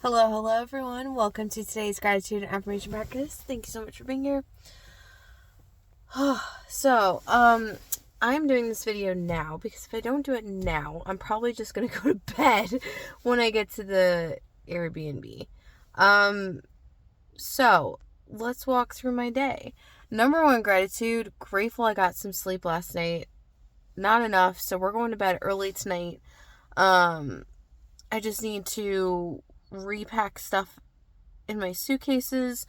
Hello, everyone. Welcome to today's gratitude and affirmation practice. Thank you so much for being here. I'm doing this video now because if I don't do it now, I'm probably just gonna go to bed when I get to the Airbnb. So let's walk through my day. Number one, gratitude. Grateful I got some sleep last night. Not enough, so we're going to bed early tonight. I just need to repack stuff in my suitcases,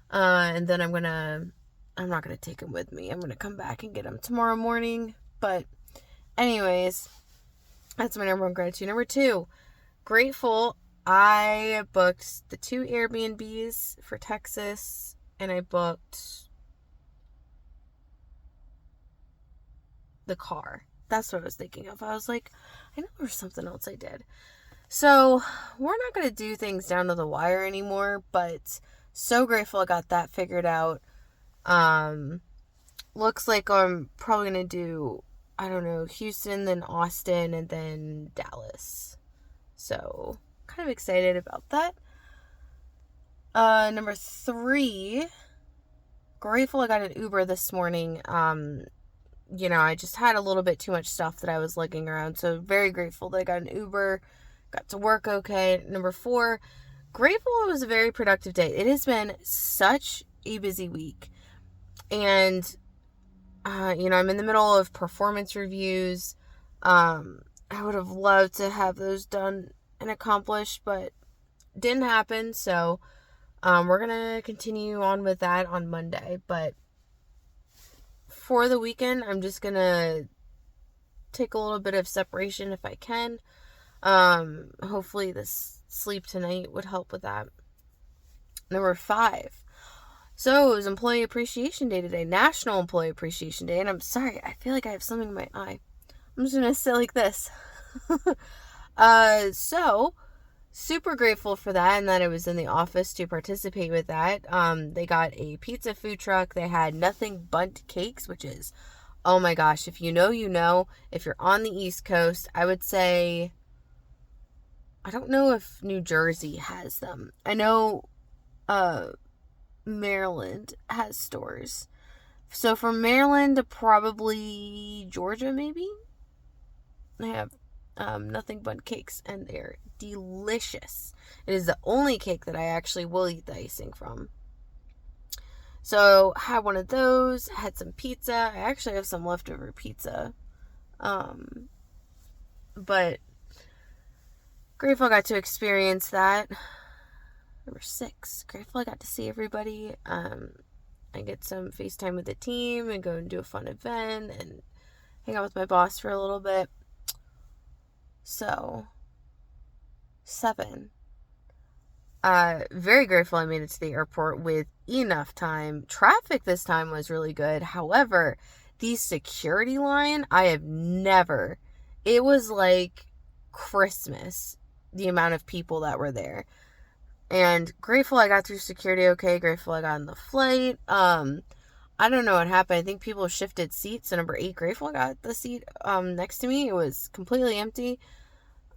and then I'm not gonna take them with me. I'm gonna come back and get them tomorrow morning. But anyways, that's my number one gratitude. Number two, grateful I booked the 2 Airbnbs for Texas, and I booked the car. That's what I was thinking of. I was like, I know there's something else I did. So we're not going to do things down to the wire anymore, but so grateful I got that figured out. Looks like I'm probably going to do, Houston, then Austin, and then Dallas. So kind of excited about that. Number 3, grateful I got an Uber this morning. I just had a little bit too much stuff that I was lugging around. So very grateful that I got an Uber. Got to work okay. Number 4, grateful it was a very productive day. It has been such a busy week. And, I'm in the middle of performance reviews. I would have loved to have those done and accomplished, but didn't happen. So, we're going to continue on with that on Monday. But for the weekend, I'm just going to take a little bit of separation if I can. Hopefully this sleep tonight would help with that. Number 5. So it was Employee Appreciation Day today, National Employee Appreciation Day, and I'm sorry, I feel like I have something in my eye. I'm just gonna sit like this. So super grateful for that, and that I was in the office to participate with that. They got a pizza food truck. They had nothing but cakes, which is, oh my gosh, if you know, you know. If you're on the East Coast, I would say, I don't know if New Jersey has them. I know Maryland has stores. So from Maryland to probably Georgia, maybe, they have nothing but cakes, and they're delicious. It is the only cake that I actually will eat the icing from. So had one of those, had some pizza. I actually have some leftover pizza. But grateful I got to experience that. Number 6, grateful I got to see everybody. I get some FaceTime with the team and go and do a fun event and hang out with my boss for a little bit. So, 7, very grateful I made it to the airport with enough time. Traffic this time was really good. However, the security line, it was like Christmas, the amount of people that were there. And grateful I got through security okay. Grateful I got on the flight. I don't know what happened. I think people shifted seats. So number 8, grateful I got the seat next to me. It was completely empty.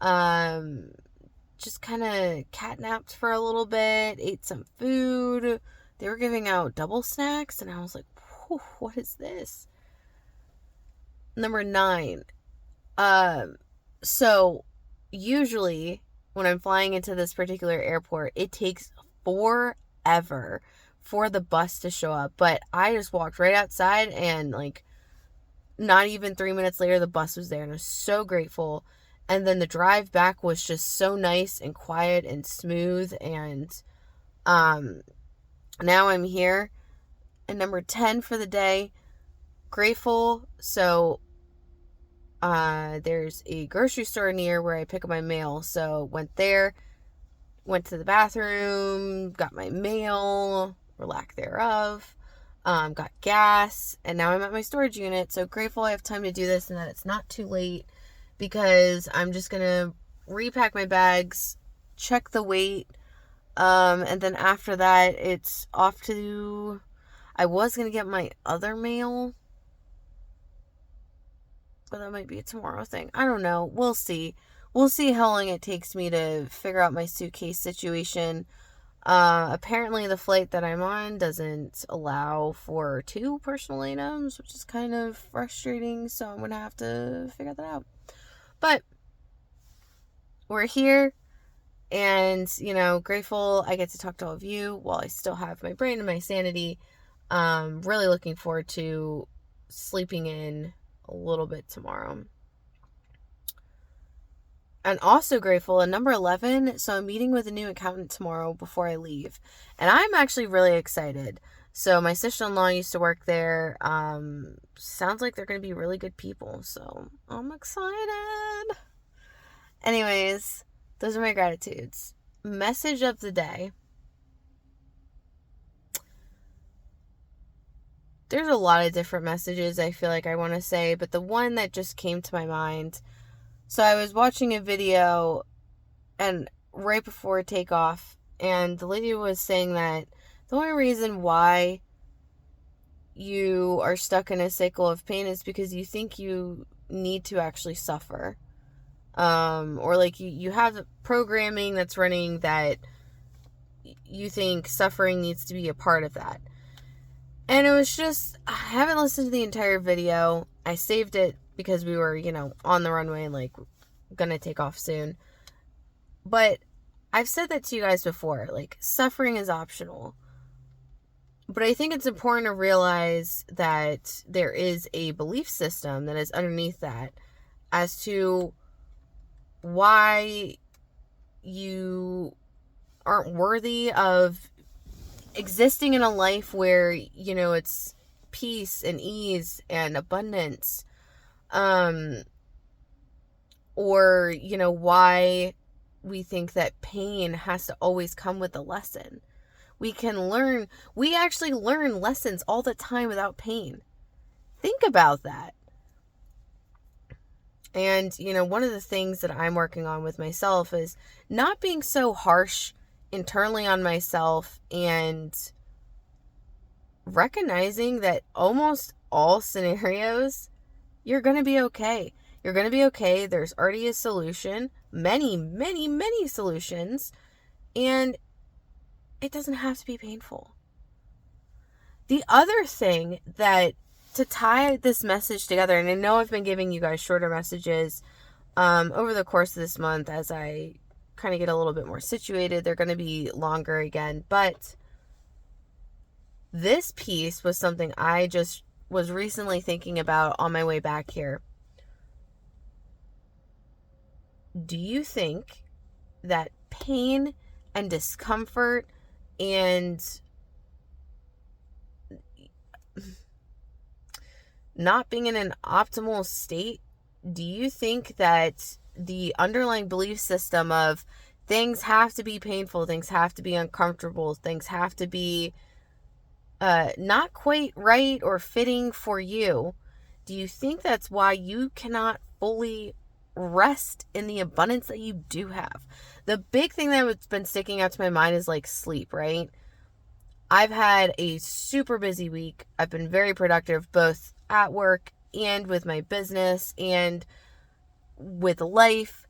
Just kind of catnapped for a little bit. Ate some food. They were giving out double snacks, and I was like, what is this? Number 9. So usually when I'm flying into this particular airport, it takes forever for the bus to show up. But I just walked right outside, and like not even 3 minutes later, the bus was there, and I was so grateful. And then the drive back was just so nice and quiet and smooth. And now I'm here. And number 10 for the day, grateful. So there's a grocery store near where I pick up my mail. So went there, went to the bathroom, got my mail, or lack thereof, got gas, and now I'm at my storage unit. So grateful I have time to do this and that it's not too late, because I'm just gonna repack my bags, check the weight, and then after that it's off to, I was gonna get my other mail, but that might be a tomorrow thing. I don't know. We'll see. we'll see how long it takes me to figure out my suitcase situation. Apparently the flight that I'm on doesn't allow for 2 personal items, which is kind of frustrating, so I'm gonna have to figure that out. But we're here, and, grateful I get to talk to all of you while I still have my brain and my sanity. Really looking forward to sleeping in a little bit tomorrow. And also grateful, and number 11, so I'm meeting with a new accountant tomorrow before I leave. And I'm actually really excited. So my sister-in-law used to work there. Sounds like they're going to be really good people. So I'm excited. Anyways, those are my gratitudes. Message of the day. There's a lot of different messages I feel like I want to say, but the one that just came to my mind. So I was watching a video and right before takeoff, and the lady was saying that the only reason why you are stuck in a cycle of pain is because you think you need to actually suffer. Or like you have programming that's running that you think suffering needs to be a part of that. And it was just, I haven't listened to the entire video. I saved it because we were, on the runway and like gonna take off soon. But I've said that to you guys before, like, suffering is optional. But I think it's important to realize that there is a belief system that is underneath that as to why you aren't worthy of existing in a life where, it's peace and ease and abundance. Or, why we think that pain has to always come with a lesson. We actually learn lessons all the time without pain. Think about that. And, one of the things that I'm working on with myself is not being so harsh internally on myself and recognizing that almost all scenarios, you're going to be okay. You're going to be okay. There's already a solution. Many, many, many solutions. And it doesn't have to be painful. The other thing that, to tie this message together, and I know I've been giving you guys shorter messages over the course of this month as I kind of get a little bit more situated. They're going to be longer again. But this piece was something I just was recently thinking about on my way back here. Do you think that pain and discomfort and not being in an optimal state, do you think that the underlying belief system of things have to be painful, things have to be uncomfortable, things have to be not quite right or fitting for you, do you think that's why you cannot fully rest in the abundance that you do have? The big thing that's been sticking out to my mind is like sleep, right? I've had a super busy week. I've been very productive both at work and with my business and with life.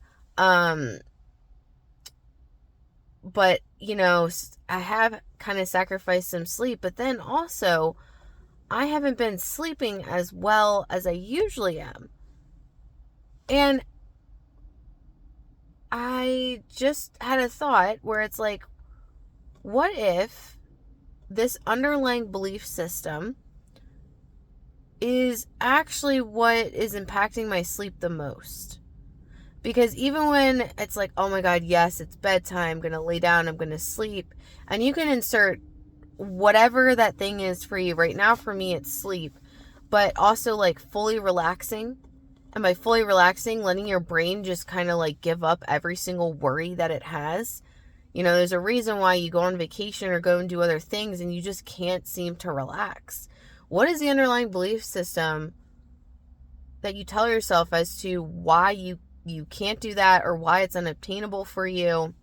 But, I have kind of sacrificed some sleep, but then also I haven't been sleeping as well as I usually am. And I just had a thought where it's like, what if this underlying belief system is actually what is impacting my sleep the most? Because even when it's like, oh my God, yes, it's bedtime, I'm going to lay down, I'm going to sleep. And you can insert whatever that thing is for you. Right now, for me, it's sleep. But also like fully relaxing. And by fully relaxing, letting your brain just kind of like give up every single worry that it has. There's a reason why you go on vacation or go and do other things and you just can't seem to relax. What is the underlying belief system that you tell yourself as to why you can't do that or why it's unobtainable for you?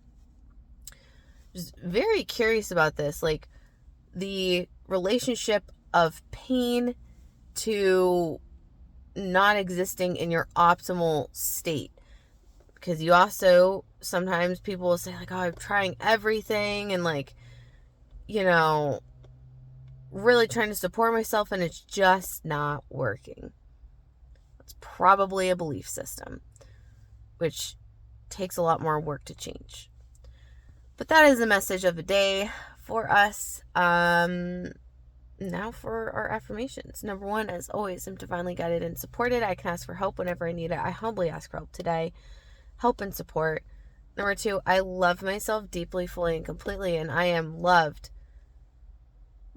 Just very curious about this, like the relationship of pain to not existing in your optimal state. because you also, sometimes people will say like, oh, I'm trying everything and like, you know, really trying to support myself and it's just not working. It's probably a belief system, which takes a lot more work to change. But that is the message of the day for us. Now for our affirmations. Number 1, as always, I'm divinely guided and supported. I can ask for help whenever I need it. I humbly ask for help today. Help and support. Number 2, I love myself deeply, fully, and completely, and I am loved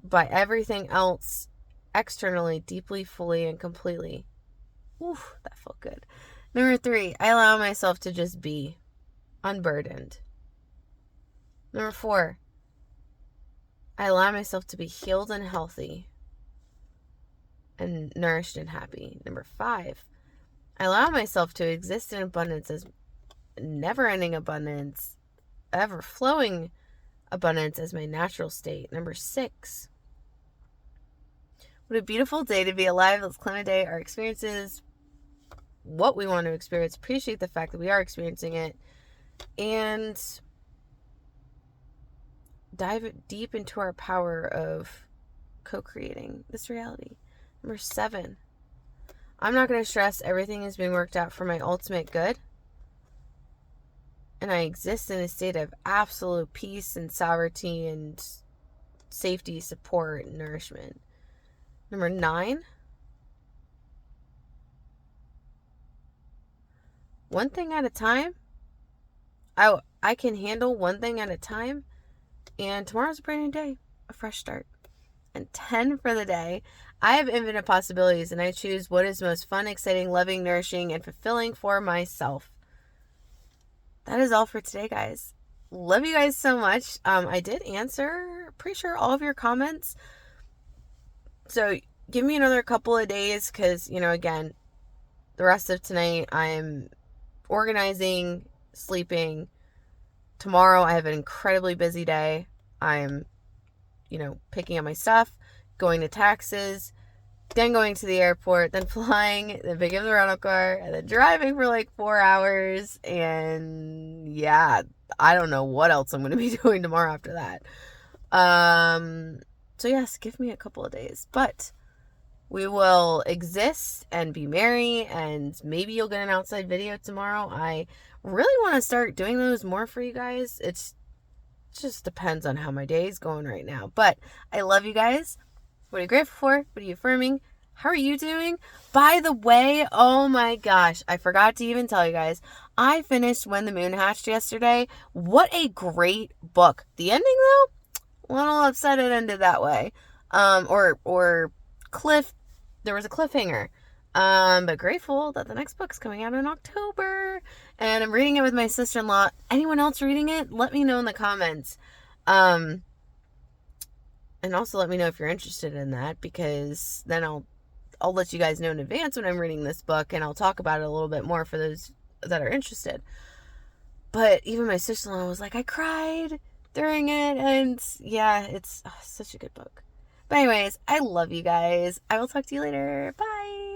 by everything else externally, deeply, fully, and completely. Oof, that felt good. Number 3, I allow myself to just be unburdened. Number 4, I allow myself to be healed and healthy and nourished and happy. Number 5, I allow myself to exist in abundance, as never-ending abundance, ever-flowing abundance as my natural state. Number 6, what a beautiful day to be alive. Let's claim a day, our experiences, what we want to experience, appreciate the fact that we are experiencing it, and dive deep into our power of co-creating this reality. Number 7, I'm not going to stress. Everything is being worked out for my ultimate good. And I exist in a state of absolute peace and sovereignty and safety, support, and nourishment. Number 9, one thing at a time. I can handle one thing at a time. And tomorrow's a brand new day, a fresh start. And 10 for the day. I have infinite possibilities and I choose what is most fun, exciting, loving, nourishing, and fulfilling for myself. That is all for today, guys. Love you guys so much. I did answer, pretty sure, all of your comments. So give me another couple of days because, again, the rest of tonight I'm organizing, sleeping. Tomorrow I have an incredibly busy day. I'm, picking up my stuff, going to taxes, then going to the airport, then flying, then picking up the rental car, and then driving for like 4 hours. And yeah, I don't know what else I'm going to be doing tomorrow after that. So yes, give me a couple of days, but we will exist and be merry, and maybe you'll get an outside video tomorrow. I really want to start doing those more for you guys. It just depends on how my day is going right now. But I love you guys. What are you grateful for? What are you affirming? How are you doing? By the way, oh my gosh, I forgot to even tell you guys. I finished When the Moon Hatched yesterday. What a great book. The ending, though, a little upset it ended that way. Or there was a cliffhanger. But grateful that the next book's coming out in October. And I'm reading it with my sister-in-law. Anyone else reading it? Let me know in the comments. And also let me know if you're interested in that, because then I'll let you guys know in advance when I'm reading this book, and I'll talk about it a little bit more for those that are interested. But even my sister-in-law was like, I cried during it, and yeah, it's such a good book. But anyways, I love you guys. I will talk to you later. Bye.